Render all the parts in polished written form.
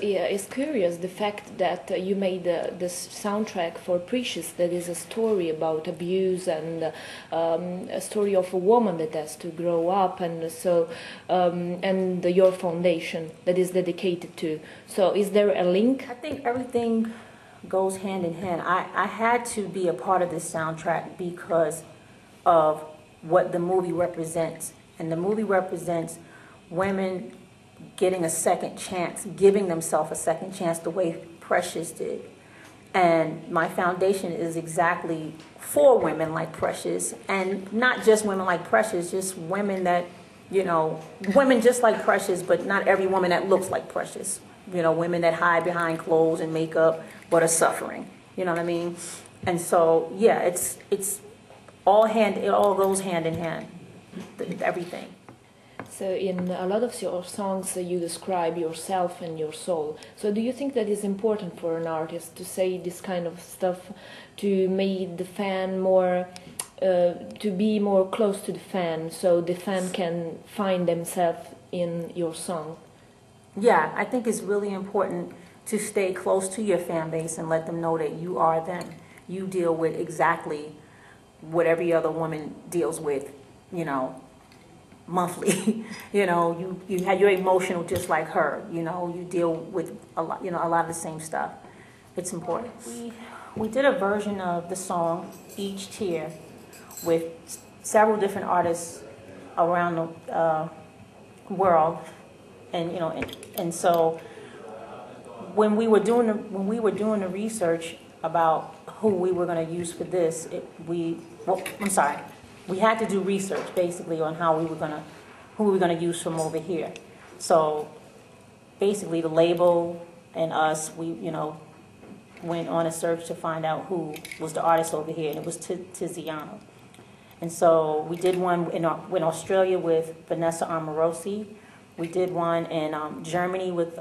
yeah, it's curious the fact that you made this soundtrack for Precious, that is a story about abuse and a story of a woman that has to grow up, and so and your foundation that is dedicated to. So is there a link? I think everything goes hand in hand. I had to be a part of this soundtrack because of what the movie represents. And the movie represents women getting a second chance, giving themselves a second chance the way Precious did. And my foundation is exactly for women like Precious, and not just women like Precious, just women that, you know, women just like Precious, but not every woman that looks like Precious. You know, women that hide behind clothes and makeup but are suffering. You know what I mean? And so, yeah, it all goes hand in hand, everything. So in a lot of your songs you describe yourself and your soul. So do you think that is important for an artist to say this kind of stuff to make the fan more, to be more close to the fan, so the fan can find themselves in your song? Yeah, I think it's really important to stay close to your fan base and let them know that you are them. You deal with exactly what every other woman deals with, you know, monthly. You know, you're emotional just like her. You know, you deal with a lot, you know, a lot of the same stuff. It's important. We did a version of the song Each Tear with several different artists around the world, and you know, and so when we were doing the research about who we were going to use for this, we had to do research basically on who we were gonna use from over here. So basically, the label and us, we went on a search to find out who was the artist over here, and it was Tiziano. And so we did one in Australia with Vanessa Amorosi. We did one in Germany with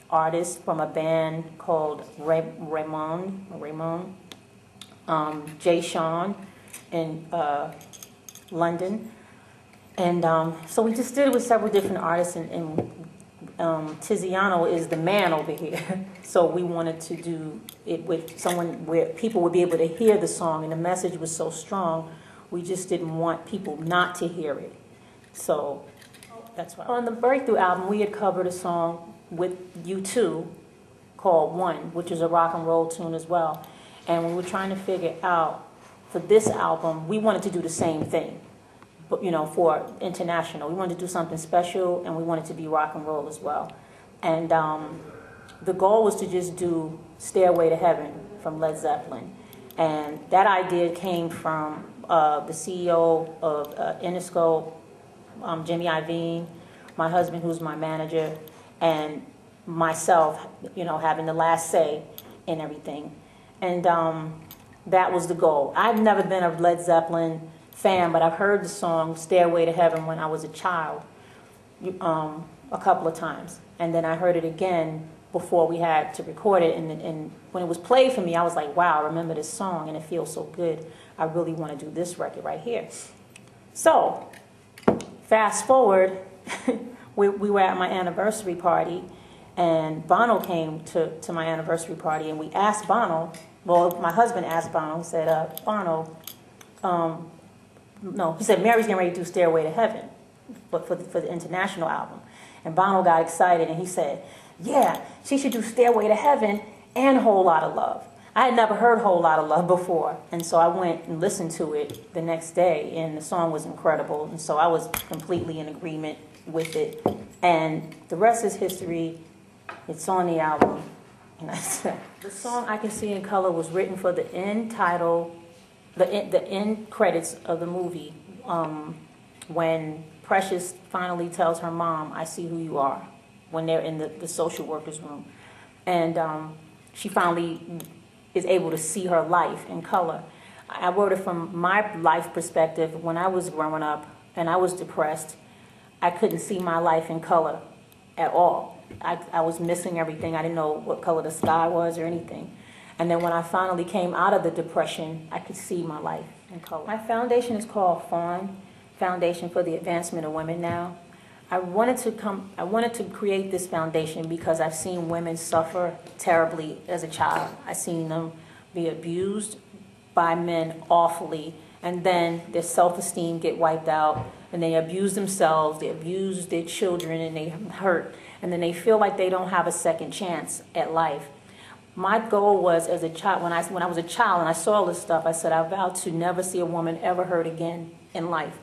artist from a band called Raymond, Jay Sean in London. And so we just did it with several different artists, and Tiziano is the man over here. So we wanted to do it with someone where people would be able to hear the song, and the message was so strong, we just didn't want people not to hear it. So that's why. On the Breakthrough album, we had covered a song with U2 called One, which is a rock and roll tune as well. And we were trying to figure out, for this album, we wanted to do the same thing, but you know, for international. We wanted to do something special, and we wanted to be rock and roll as well. And the goal was to just do Stairway to Heaven from Led Zeppelin. And that idea came from the CEO of Interscope, Jimmy Iovine, my husband, who's my manager, and myself, you know, having the last say in everything. And that was the goal. I've never been a Led Zeppelin fan, but I've heard the song Stairway to Heaven when I was a child a couple of times. And then I heard it again before we had to record it. And when it was played for me, I was like, wow, I remember this song, and it feels so good. I really want to do this record right here. So fast forward, we were at my anniversary party, and Bono came to my anniversary party, and we asked Bono, well, my husband asked Bono, he said, Bono, no, he said, Mary's getting ready to do Stairway to Heaven, but for the international album. And Bono got excited, and he said, yeah, she should do Stairway to Heaven and Whole Lotta Love. I had never heard Whole Lotta Love before, and so I went and listened to it the next day, and the song was incredible, and so I was completely in agreement with it. And the rest is history. It's on the album. And that's it. The song I Can See in Color was written for the end title, the end credits of the movie, when Precious finally tells her mom, I see who you are, when they're in the social worker's room. And she finally is able to see her life in color. I wrote it from my life perspective. When I was growing up and I was depressed, I couldn't see my life in color at all. I was missing everything. I didn't know what color the sky was or anything. And then when I finally came out of the depression, I could see my life in color. My foundation is called FAWN, Foundation for the Advancement of Women Now. I wanted to create this foundation because I've seen women suffer terribly as a child. I've seen them be abused by men awfully, and then their self-esteem get wiped out, and they abuse themselves, they abuse their children, and they hurt, and then they feel like they don't have a second chance at life. My goal was, as a child, when I was a child and I saw all this stuff, I said, I vowed to never see a woman ever hurt again in life.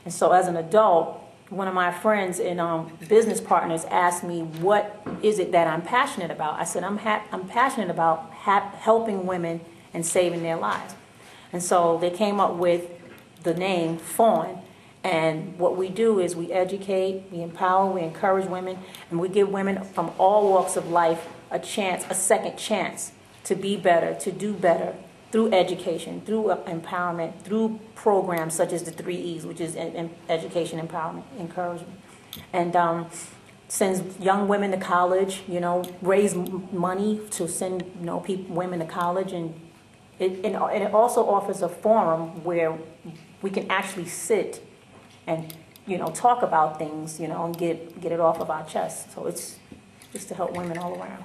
And so as an adult, one of my friends and business partners asked me, what is it that I'm passionate about? I said, I'm passionate about helping women and saving their lives. And so they came up with the name Fawn. And what we do is we educate, we empower, we encourage women, and we give women from all walks of life a chance, a second chance to be better, to do better through education, through empowerment, through programs such as the 3 E's, which is education, empowerment, encouragement. And sends young women to college, you know, raise money to send, you know, women to college. And it also offers a forum where we can actually sit and, you know, talk about things, you know, and get it off of our chest. So it's just to help women all around.